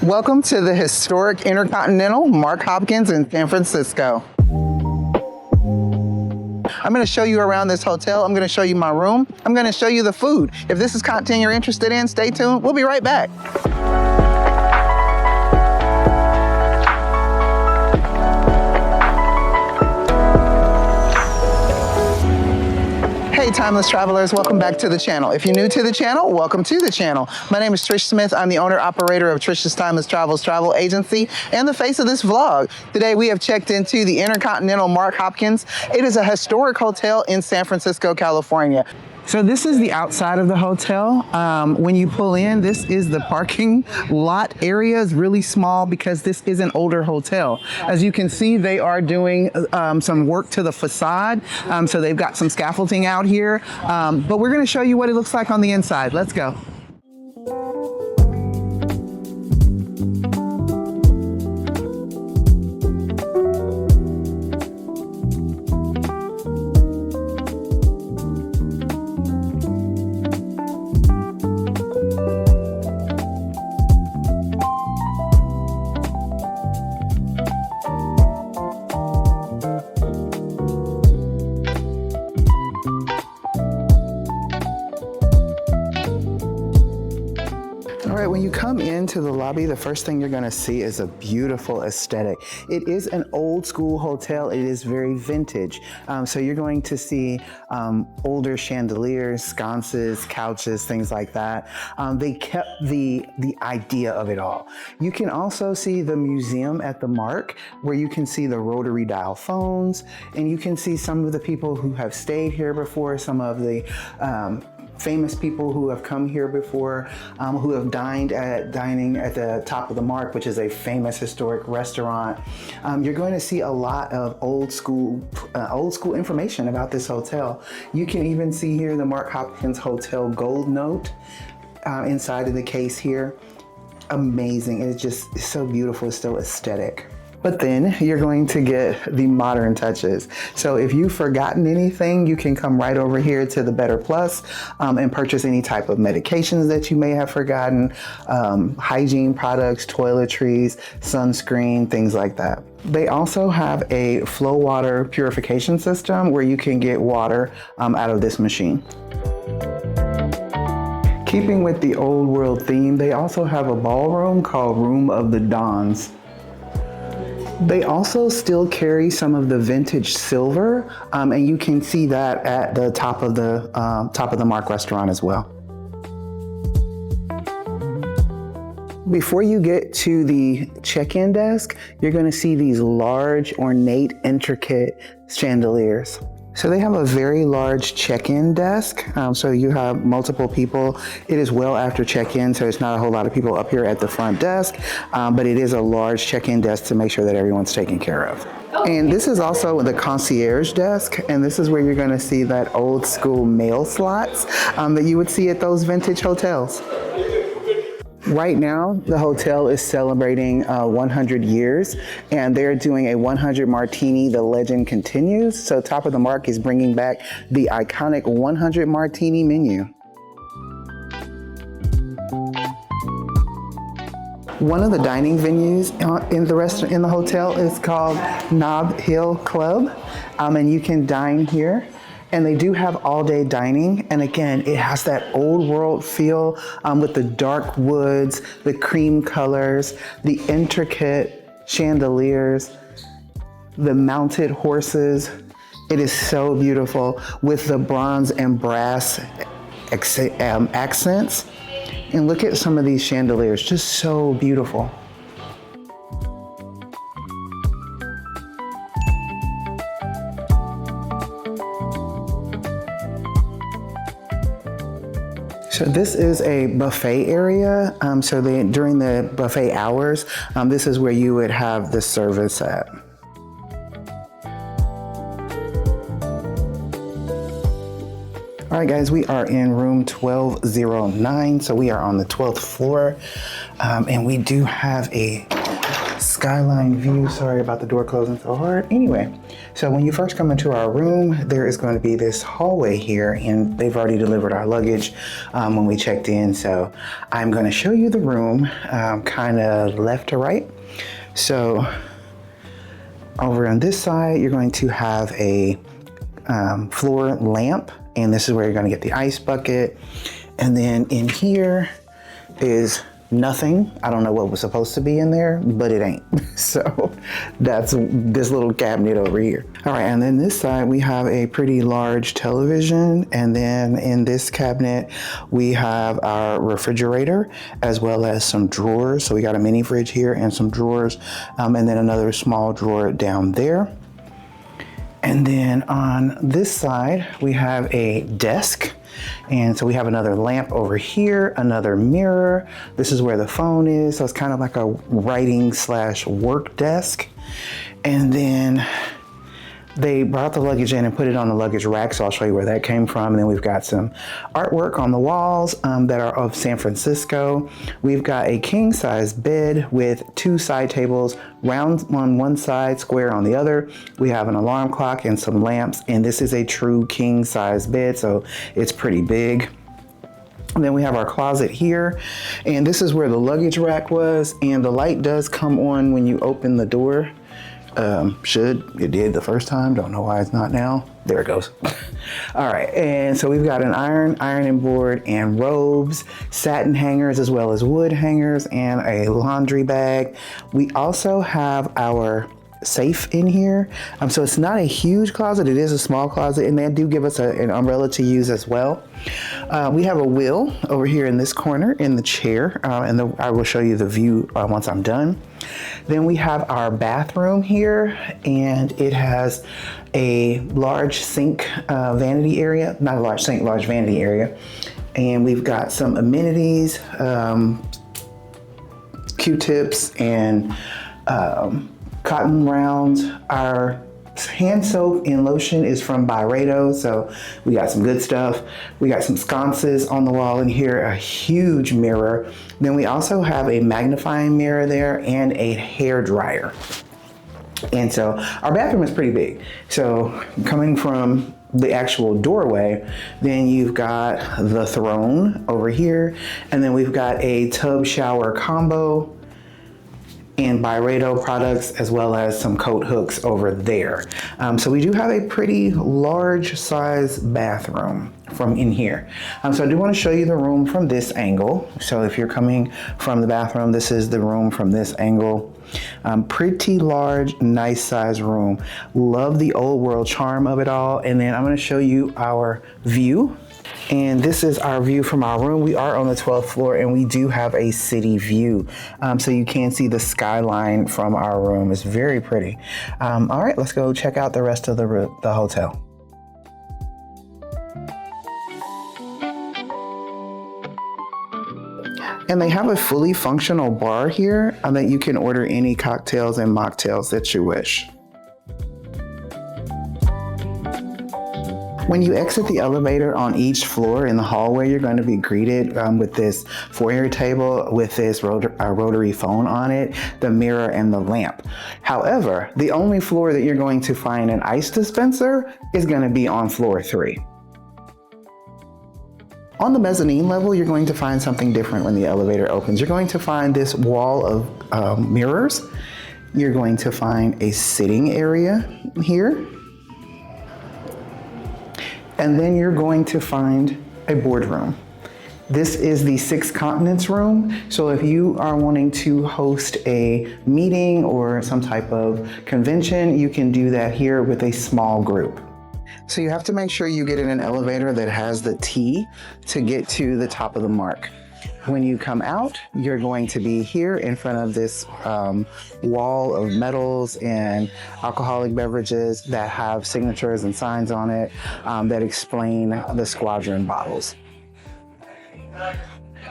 Welcome to the historic Intercontinental Mark Hopkins in San Francisco. I'm going to show you around this hotel. I'm going to show you my room. I'm going to show you the food. If this is content you're interested in, stay tuned. We'll be right back. Hey, timeless travelers, welcome back to the channel. If you're new to the channel, welcome to the channel. My name is Trish Smith. I'm the owner operator of Trish's Timeless Travels Travel Agency and the face of this vlog. Today we have checked into the Intercontinental Mark Hopkins. It is a historic hotel in San Francisco, California. So this is the outside of the hotel. When you pull in, this is the parking lot area. It's really small because this is an older hotel. As you can see, they are doing some work to the facade. So they've got some scaffolding out here. But we're gonna show you what it looks like on the inside. Let's go. When you come into the lobby, the first thing you're going to see is a beautiful aesthetic. It is an old school hotel. It is very vintage. So you're going to see older chandeliers, sconces, couches, things like that. They kept the idea of it all. You can also see the museum at the Mark, where you can see the rotary dial phones, and you can see some of the people who have stayed here before, some of the famous people who have come here before, who have dining at the top of the Mark, which is a famous historic restaurant. You're going to see a lot of old school information about this hotel. You can even see here the Mark Hopkins Hotel gold note inside of the case here. Amazing. It's so beautiful. It's so aesthetic. But then you're going to get the modern touches. So if you've forgotten anything, you can come right over here to the Better Plus and purchase any type of medications that you may have forgotten, hygiene products, toiletries, sunscreen, things like that. They also have a flow water purification system where you can get water out of this machine. Keeping with the old world theme, they also have a ballroom called Room of the Dons. They also still carry some of the vintage silver, and you can see that at the top of the Mark restaurant as well. Before you get to the check-in desk, you're going to see these large, ornate, intricate chandeliers. So they have a very large check-in desk, so you have multiple people. It is well after check-in, so there's not a whole lot of people up here at the front desk, but it is a large check-in desk to make sure that everyone's taken care of. And this is also the concierge desk, and this is where you're going to see that old school mail slots that you would see at those vintage hotels. Right now, the hotel is celebrating 100 years, and they're doing a 100 Martini, the legend continues. So Top of the Mark is bringing back the iconic 100 Martini menu. One of the dining venues in the hotel is called Nob Hill Club, and you can dine here. And they do have all-day dining, and again, it has that old world feel with the dark woods, the cream colors, the intricate chandeliers, the mounted horses. It is so beautiful with the bronze and brass accents. And look at some of these chandeliers, just so beautiful. So this is a buffet area. During the buffet hours, this is where you would have the service at. All right, guys, we are in room 1209. So we are on the 12th floor, and we do have a Skyline view. Sorry about the door closing so hard. Anyway, so when you first come into our room, there is going to be this hallway here, and they've already delivered our luggage when we checked in. So I'm going to show you the room kind of left to right. So over on this side, you're going to have a floor lamp, and this is where you're going to get the ice bucket. And then in here is nothing. I don't know what was supposed to be in there, but it ain't. So that's this little cabinet over here. All right, and then this side we have a pretty large television, and then in this cabinet we have our refrigerator as well as some drawers. So we got a mini fridge here and some drawers, and then another small drawer down there. And then on this side we have a desk. And so we have another lamp over here, another mirror. This is where the phone is. So it's kind of like a writing / work desk. And then they brought the luggage in and put it on the luggage rack. So I'll show you where that came from. And then we've got some artwork on the walls that are of San Francisco. We've got a king size bed with 2 side tables, round on one side, square on the other. We have an alarm clock and some lamps. And this is a true king size bed, so it's pretty big. And then we have our closet here, and this is where the luggage rack was. And the light does come on when you open the door. It did the first time, don't know why it's not now. There it goes. All right, and so we've got an ironing board and robes, satin hangers as well as wood hangers, and a laundry bag. We also have our safe in here. So it's not a huge closet, it is a small closet, and they do give us an umbrella to use as well. We have a wheel over here in this corner in the chair, and I will show you the view once I'm done. Then we have our bathroom here, and it has a large sink vanity area, not a large sink, large vanity area. And we've got some amenities, Q-tips and cotton rounds. Our hand soap and lotion is from Byredo, so we got some good stuff. We got some sconces on the wall in here, a huge mirror. Then we also have a magnifying mirror there and a hair dryer. And so our bathroom is pretty big. So coming from the actual doorway, then you've got the throne over here, and then we've got a tub shower combo and Byredo products, as well as some coat hooks over there. So we do have a pretty large size bathroom from in here. So I do want to show you the room from this angle. So if you're coming from the bathroom, this is the room from this angle. Pretty large, nice size room. Love the old world charm of it all. And then I'm going to show you our view. And this is our view from our room. We are on the 12th floor, and we do have a city view. So you can see the skyline from our room. It's very pretty. All right, let's go check out the rest of the hotel. And they have a fully functional bar here that you can order any cocktails and mocktails that you wish. When you exit the elevator on each floor in the hallway, you're going to be greeted with this foyer table with this rotary phone on it, the mirror, and the lamp. However, the only floor that you're going to find an ice dispenser is going to be on floor 3. On the mezzanine level, you're going to find something different when the elevator opens. You're going to find this wall of mirrors. You're going to find a sitting area here. And then you're going to find a boardroom. This is the 6 continents room. So if you are wanting to host a meeting or some type of convention, you can do that here with a small group. So you have to make sure you get in an elevator that has the T to get to the top of the Mark. When you come out, you're going to be here in front of this wall of medals and alcoholic beverages that have signatures and signs on it that explain the squadron bottles.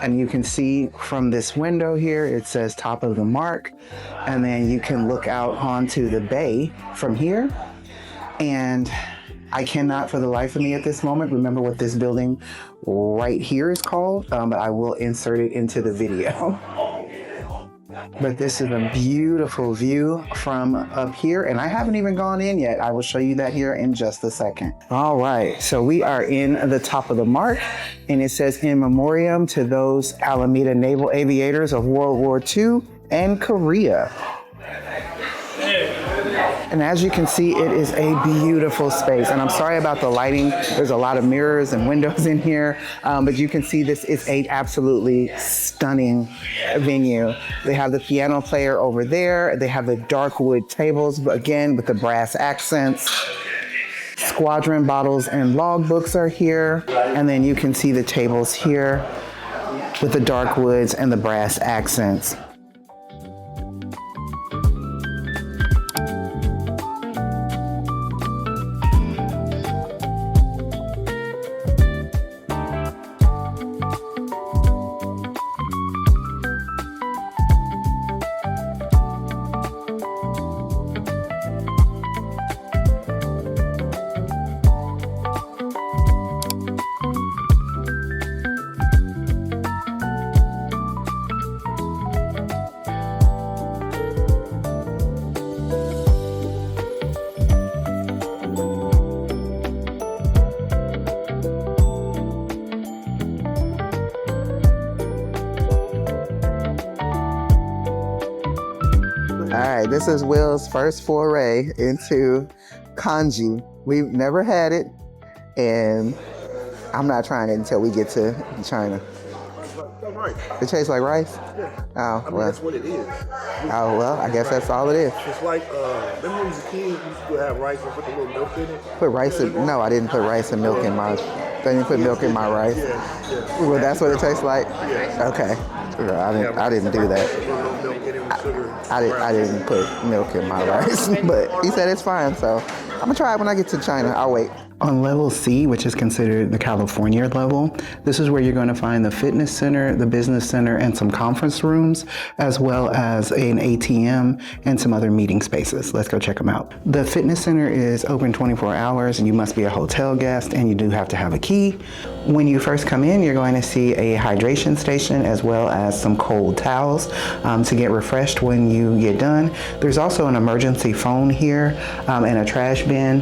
And you can see from this window here, it says top of the Mark. And then you can look out onto the bay from here. And I cannot for the life of me at this moment remember what this building right here is called, but I will insert it into the video. But this is a beautiful view from up here, and I haven't even gone in yet. I will show you that here in just a second. All right, so we are in the top of the Mark, and it says in memoriam to those Alameda naval aviators of World War II and Korea. And as you can see, it is a beautiful space. And I'm sorry about the lighting. There's a lot of mirrors and windows in here. But you can see this is a absolutely stunning venue. They have the piano player over there. They have the dark wood tables, again, with the brass accents. Squadron bottles and logbooks are here. And then you can see the tables here with the dark woods and the brass accents. All right, this is Will's first foray into congee. We've never had it, and I'm not trying it until we get to China. It tastes like rice? Yeah. Oh, I mean, well. that's what it is. Oh, well, I guess that's all it is. It's like, remember when you was a kid, you used to have rice and put a little milk in it? Put rice in, no, I didn't put rice and milk in my, I didn't put milk in my rice. Yeah. Well, that's what it tastes like? Yeah. Okay. I didn't do that. I didn't put milk in my rice, but he said it's fine, so I'm gonna try it when I get to China. I'll wait. On level C, which is considered the California level, this is where you're going to find the fitness center, the business center, and some conference rooms, as well as an ATM and some other meeting spaces. Let's go check them out. The fitness center is open 24 hours, and you must be a hotel guest, and you do have to have a key. When you first come in, you're going to see a hydration station, as well as some cold towels to get refreshed when you get done. There's also an emergency phone here and a trash bin.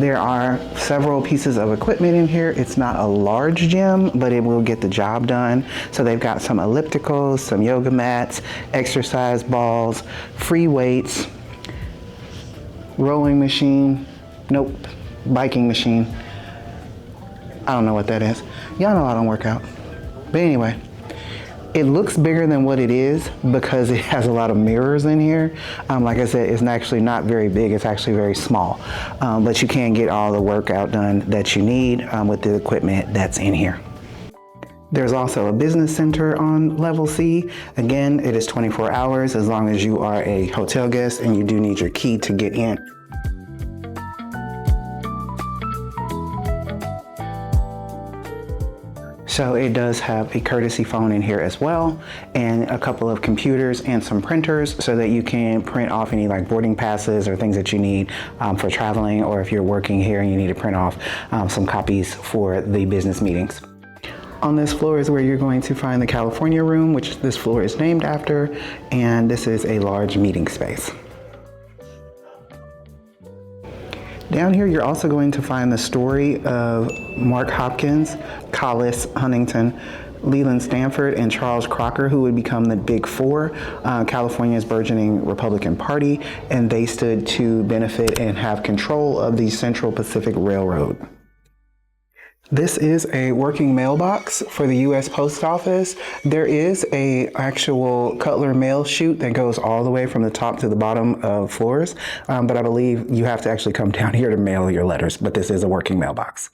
There are several pieces of equipment in here. It's not a large gym, but it will get the job done. So they've got some ellipticals, some yoga mats, exercise balls, free weights, rowing machine, nope, biking machine. I don't know what that is. Y'all know I don't work out. But anyway, it looks bigger than what it is because it has a lot of mirrors in here. Like I said, it's actually not very big, it's actually very small. But you can get all the workout done that you need with the equipment that's in here. There's also a business center on level C. Again, it is 24 hours as long as you are a hotel guest and you do need your key to get in. So it does have a courtesy phone in here as well, and a couple of computers and some printers so that you can print off any like boarding passes or things that you need for traveling, or if you're working here and you need to print off some copies for the business meetings. On this floor is where you're going to find the California room, which this floor is named after, and this is a large meeting space. Down here, you're also going to find the story of Mark Hopkins, Collis Huntington, Leland Stanford, and Charles Crocker, who would become the Big Four, California's burgeoning Republican Party, and they stood to benefit and have control of the Central Pacific Railroad. This is a working mailbox for the U.S. Post Office. There is a actual Cutler mail chute that goes all the way from the top to the bottom of floors, but I believe you have to actually come down here to mail your letters, but this is a working mailbox.